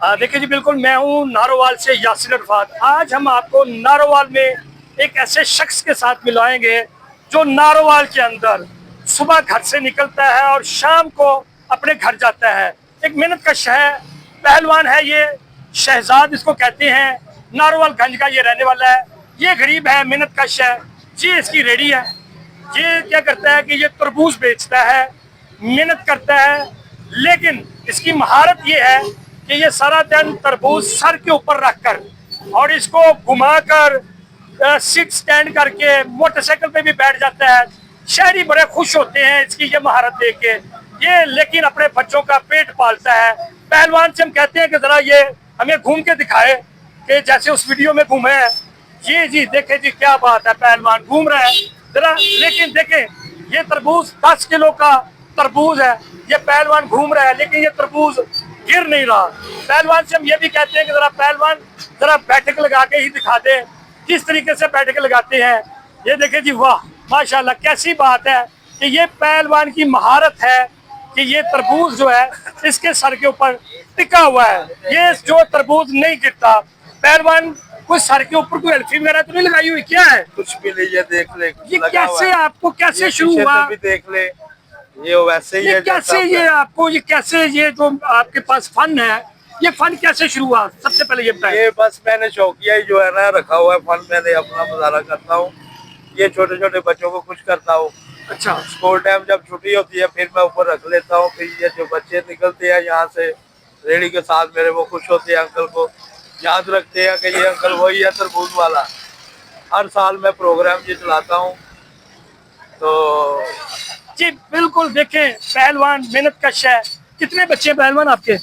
देखिए जी, बिल्कुल मैं हूँ नारोवाल से यासिर अरफात। आज हम आपको नारोवाल में एक ऐसे शख्स के साथ मिलाएंगे जो नारोवाल के अंदर सुबह घर से निकलता है और शाम को अपने घर जाता है। एक मेहनतकश है, पहलवान है ये, शहजाद इसको कहते हैं। नारोवाल गंज का ये रहने वाला है। ये गरीब है, मेहनतकश है। ये इसकी रेडी है। ये क्या करता है कि ये तरबूज बेचता है, मेहनत करता है, लेकिन इसकी महारत ये है कि ये सारा दिन तरबूज सर के ऊपर रखकर और इसको घुमाकर सीट स्टैंड करके मोटरसाइकिल पे भी बैठ जाता है। शहरी बड़े खुश होते हैं इसकी ये महारत देख के। ये लेकिन अपने बच्चों का पेट पालता है। पहलवान से हम कहते हैं कि जरा ये हमें घूम के दिखाए कि जैसे उस वीडियो में घूमे हैं। जी देखे जी, क्या बात है, पहलवान घूम रहा है जरा। लेकिन देखें, ये तरबूज 10 किलो का तरबूज है। ये पहलवान घूम रहा है लेकिन ये तरबूज गिर नहीं रहा। पहलवान से हम ये भी कहते हैं कि जरा पहलवान जरा बैठक लगा के ही दिखा दे, किस तरीके से बैठक लगाते हैं। ये देखें जी, वाह माशाल्लाह, कैसी बात है कि ये पहलवान की महारत है कि ये तरबूज जो है इसके सर के ऊपर टिका हुआ है। ये जो तरबूज नहीं गिरता। पहलवान कोई सर के ऊपर कोई अल्फी वगैरह तो नहीं लगाई हुई, क्या है? कुछ भी नहीं, ये देख ले। ये कैसे आपको कैसे शुरू हुआ? भी देख ले, ये वैसे ही ये है कैसे, ये आपको ये कैसे, ये जो आपके पास फन है, ये फन कैसे शुरू हुआ? सबसे पहले ये बताइए। ये बस मैंने शौकिया ही जो है ना रखा हुआ है फन। मैंने अपना गुजारा करता हूँ, ये छोटे छोटे बच्चों को खुश करता हूँ। अच्छा, स्कूल टाइम जब छुट्टी होती है फिर मैं ऊपर रख लेता हूँ। फिर ये जो बच्चे निकलते हैं यहाँ से रेडी के साथ मेरे, वो खुश होते हैं, अंकल को याद रखते हैं कि ये अंकल वही है तरबूज वाला। हर साल मैं प्रोग्राम ये चलाता हूँ। तो जी बिल्कुल, देखें पहलवान मेहनत कश है। कितने बच्चे हैं पहलवान आपके?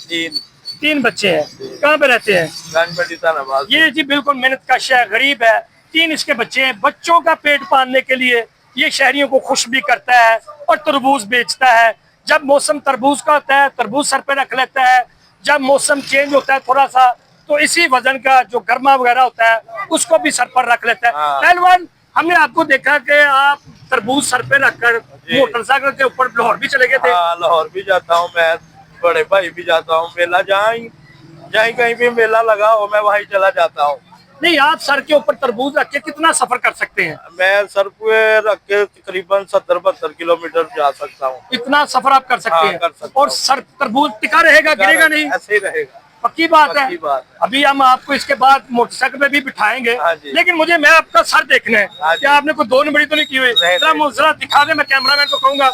तीन बच्चे हैं। कहाँ पे रहते हैं? गंज में। ये जी बिल्कुल मेहनत कश है, गरीब है। 3 इसके बच्चे हैं। बच्चों का पेट पालने के लिए ये शहरियों को खुश भी करता है और तरबूज बेचता है। जब मौसम तरबूज का होता है तरबूज सर पे रख लेता है। जब मौसम चेंज होता है थोड़ा सा, तो इसी वजन का जो गर्मा वगैरह होता है उसको भी सर पर रख लेता है। पहलवान, हमने आपको देखा कि आप तरबूज सर पे रखकर मोटरसाइकिल के ऊपर लाहौर भी चले गए थे। लाहौर भी जाता हूँ मैं, बड़े भाई भी जाता हूँ। मेला जहाँ कहीं भी मेला लगा हो मैं वहीं चला जाता हूँ। नहीं, आप सर के ऊपर तरबूज रख के कितना सफर कर सकते हैं? मैं सर पे रख के तकरीबन 70-72 किलोमीटर जा सकता हूँ। इतना सफर आप कर सकते हैं? कर सकता और सर तरबूज टिका रहेगा, गिरेगा नहीं? ऐसे ही रहेगा। पक्की बात है। अभी हम आपको इसके बाद मोटरसाइकिल पे भी बिठाएंगे, लेकिन मैं आपका सर देखना है। क्या आपने कोई 2 नंबरी तो नहीं की हुई? जरा दिखा दे, मैं कैमरामैन को कहूंगा।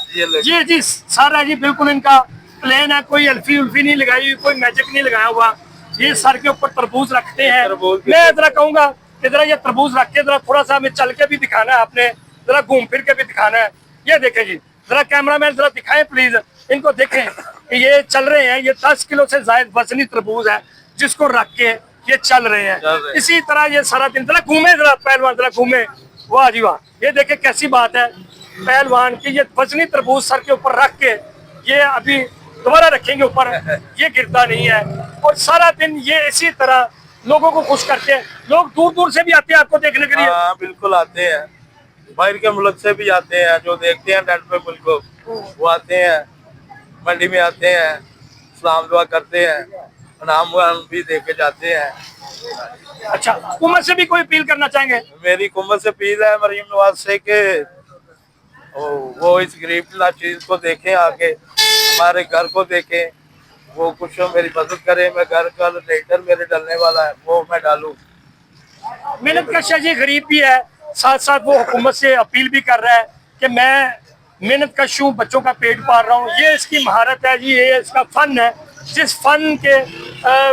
जी सर है जी, बिल्कुल इनका प्लेन है, कोई अल्फी उल्फी नहीं लगाई हुई, कोई मैजिक नहीं लगाया हुआ। ये सर के ऊपर तरबूज रखते हैं। मैं जरा कहूंगा कि जरा ये तरबूज रख के जरा थोड़ा सा हमें चल के भी दिखाना है, आपने जरा घूम फिर के भी दिखाना है। ये देखें जी, जरा कैमरामैन जरा दिखाएं प्लीज, इनको देखें कि ये चल रहे हैं। ये 10 किलो से ज्यादा वजनी तरबूज है जिसको रख के ये चल रहे हैं। इसी तरह ये सारा दिन जरा घूमे, जरा पहलवान जरा घूमे। वाह जी वाह, ये देखें कैसी बात है पहलवान की। ये वजनी तरबूज सर के ऊपर रख के ये अभी दोबारा रखेंगे ऊपर, ये गिरता नहीं है। और सारा दिन ये इसी तरह लोगों को खुश करते हैं। लोग दूर दूर से भी आते हैं आपको देखने के लिए। हाँ बिल्कुल आते हैं, बाहर के मुल्क से भी आते हैं। जो देखते हैं नेट पे मुल्क को, वो आते हैं, मंडी में आते हैं, सलाम दुआ करते हैं, नाम भी दे के जाते हैं। अच्छा, हुकूमत से भी कोई अपील करना चाहेंगे? मेरी हुकूमत से अपील है मरीम नवाज से कि वो इस गरीब चीज को देखें, आके हमारे घर को देखें, वो कुछ मेरी मदद करे। मैं घर का लेटर मेरे डलने वाला है, वो मैं डालूं। मेहनत कश जी, गरीब भी है, साथ साथ वो हुकूमत से अपील भी कर रहा है कि मैं मेहनत कश हूँ, बच्चों का पेट पाल रहा हूँ। ये इसकी महारत है जी, ये इसका फन है, जिस फन के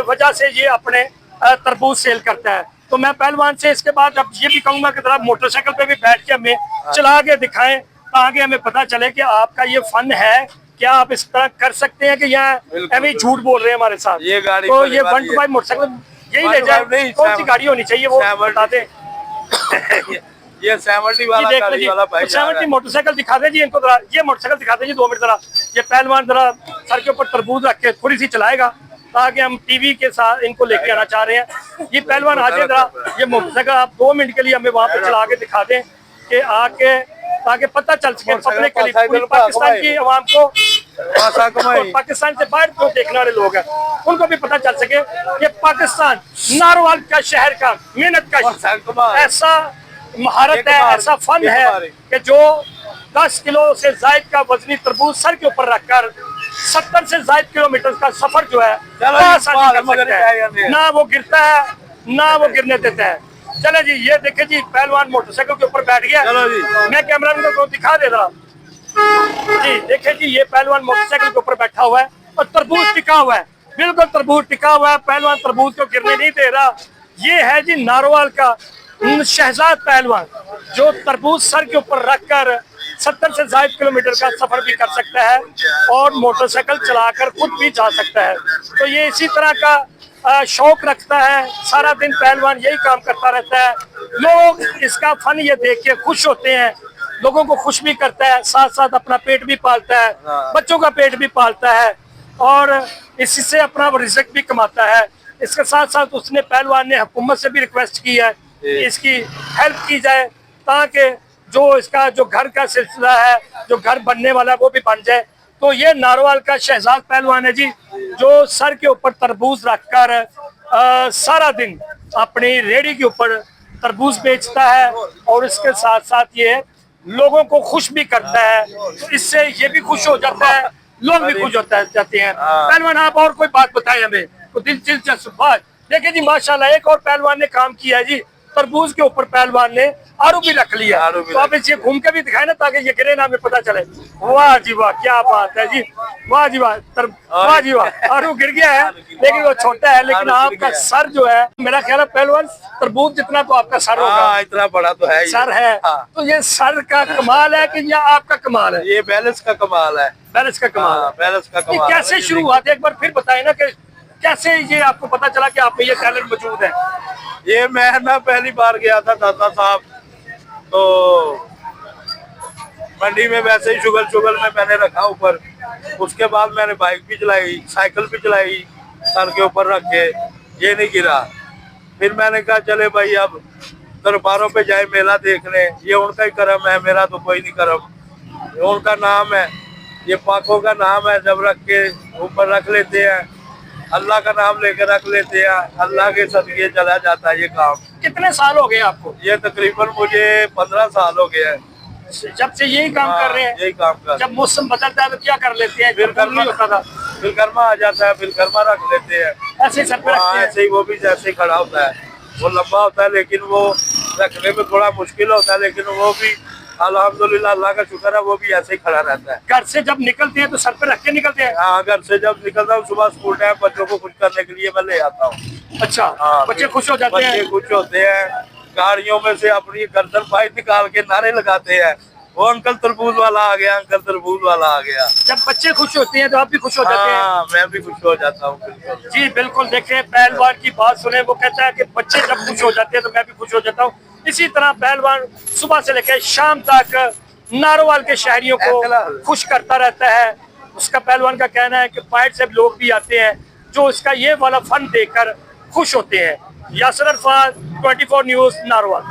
वजह से ये अपने तरबूज सेल करता है। तो मैं पहलवान से इसके बाद अब ये भी कहूंगा कि जरा मोटरसाइकिल पे भी बैठ के हमें चला के दिखाएं, ताकि हमें पता चले कि आपका ये फन है। क्या आप इस तरह कर सकते हैं कि यहाँ अभी झूठ बोल रहे हैं हमारे साथ? ये गाड़ी तो ये 125 मोटरसाइकिल यही ले जाए, कौन सी गाड़ी होनी चाहिए वो बता दें। ये 70 वाला गाड़ी वाला भाई, 70 मोटरसाइकिल दिखा दे जी इनको, जरा ये मोटरसाइकिल दिखा दे जी 2 मिनट जरा। ये पहलवान जरा सर के ऊपर तरबूज रख के थोड़ी सी चलाएगा, ताकि हम टीवी के साथ इनको लेके आना चाह रहे हैं। ये पहलवान आ जाए जरा, ये मोटरसाइकिल आप 2 मिनट के लिए हमें वहाँ पे चला के दिखा दें कि आके, ताकि पता चल सके अपने के लिए पूरी पाकिस्तान की आवाम को भाषा और कमाई पाकिस्तान से बाहर जो देखने वाले लोग हैं उनको भी पता चल सके कि पाकिस्तान नारोवाल का शहर का मेहनत भाषा का कमाई ऐसा महारत एक है, बार, ऐसा फन एक है बार। कि जो 10 किलो से जायद का वजनी तरबूज सर के ऊपर रखकर 70 से जायद किलोमीटर का सफर जो है चलो वो जी, आसानी कर मगर सकता क्या है है। ये? ना वो गिरता है ना वो गिरने देता है। चले जी, ये देखे जी पहलवान मोटरसाइकिल के ऊपर बैठ गया। चलो जी। मैं कैमरामैन को दिखा दे रहा जी। देखिए जी, ये पहलवान मोटरसाइकिल के ऊपर बैठा हुआ है और तरबूज टिका हुआ है, बिल्कुल तरबूज टिका हुआ है। पहलवान तरबूज को गिरने नहीं दे रहा। ये है जी नारोवाल का शहजाद पहलवान जो तरबूज सर के ऊपर रखकर 70 से ज्यादा किलोमीटर का सफर भी कर सकता है और मोटरसाइकिल चलाकर खुद भी जा सकता है। तो ये इसी तरह का शौक रखता है, सारा दिन पहलवान यही काम करता रहता है। लोग इसका फन ये देख के खुश होते हैं, लोगों को खुश भी करता है, साथ साथ अपना पेट भी पालता है, बच्चों का पेट भी पालता है और इससे अपना रिज़्क भी कमाता है। इसके साथ साथ उसने पहलवान ने हुकूमत से भी रिक्वेस्ट की है कि इसकी हेल्प की जाए ताकि जो इसका जो घर का सिलसिला है, जो घर बनने वाला है वो भी बन जाए। तो ये नारोवाल का शहजाद पहलवान है जी जो सर के ऊपर तरबूज रखकर सारा दिन अपनी रेहड़ी के ऊपर तरबूज बेचता है और इसके साथ साथ ये लोगों को खुश भी करता है। तो इससे ये भी खुश हो जाता है, लोग भी खुश होता जाते हैं। पहलवान आप और कोई बात बताएं हमें, तो दिलचस्प बात देखिए जी। माशाल्लाह एक और पहलवान ने काम किया है जी, तरबूज के ऊपर पहलवान ने आरू भी रख लिया। तो आप इसे घूम के भी दिखाए ना ताकि ये गिरे ना हमें पता चले। वाह जी वाह, क्या बात है जी, वाह जी वाह, वाह जी वाह। आरू गिर गया है लेकिन वो छोटा है, लेकिन आपका सर जो है, मेरा ख्याल है पहलवान तरबूज जितना तो आपका सर होगा। इतना बड़ा तो है ही। सर है। तो ये सर का कमाल है कि या आपका कमाल है? ये बैलेंस का कमाल है। बैलेंस का कमाल है। बैलेंस का ये कमाल कैसे शुरू हुआ था, एक बार फिर बताए ना कि कैसे ये आपको पता चला कि आप में ये टैलेंट मौजूद है? ये मैं ना पहली बार गया था दादा साहब, तो मंडी में वैसे ही शुगर में मैंने रखा ऊपर। उसके बाद मैंने बाइक भी चलाई, साइकिल भी चलाई सर के ऊपर रख के, ये नहीं गिरा। फिर मैंने कहा चले भाई अब दरबारों पे जाए मेला देखने, ये उनका ही करम है, मेरा तो कोई नहीं करम। ये उनका नाम है, ये पाकों का नाम है, जब रख के ऊपर रख लेते हैं, अल्लाह का नाम लेकर रख लेते हैं, अल्लाह के सदके चला जाता है ये काम। कितने साल हो गए आपको? ये तकरीबन मुझे 15 साल हो गए हैं जब से यही काम कर रहे हैं? यही काम कर। जब मौसम बदलता है तो क्या कर लेते हैं? फिर नहीं होता था, फिर गर्मा आ जाता है, फिर गर्मा रख लेते हैं। ऐसे ही सर पे रखते हैं। ऐसे ही वो भी जैसे ही खड़ा होता है, वो लंबा होता है लेकिन वो रखने में थोड़ा मुश्किल होता है, लेकिन वो भी अल्हम्दुलिल्लाह अल्लाह का शुक्र है, वो भी ऐसे ही खड़ा रहता है। घर से जब निकलते हैं तो सर पे रख के निकलते हैं? हाँ, घर से जब निकलता हूँ सुबह स्कूल टाइम बच्चों को खुश करने के लिए मैं ले आता हूँ। अच्छा, हाँ, बच्चे खुश हो जाते हैं? बच्चे खुश होते हैं, गाड़ियों में से अपनी गर्दन पाइप निकाल के नारे लगाते हैं, वो अंकल तरबूज वाला आ गया, अंकल तरबूज वाला आ गया। जब बच्चे खुश होते हैं तो आप भी खुश हो जाते हैं? हाँ, मैं भी खुश हो जाता हूँ बिल्कुल। जी बिल्कुल। देखें पहलवान की बात सुने, वो कहता है कि बच्चे जब खुश हो जाते हैं तो मैं भी खुश हो जाता हूँ। इसी तरह पहलवान सुबह से लेकर शाम तक नारोवाल के शहरियों को खुश करता रहता है। उसका पहलवान का कहना है कि बाहर से लोग भी आते हैं जो इसका ये वाला फन देखकर खुश होते हैं। यासिर अरफात, 24 न्यूज़, नारोवाल।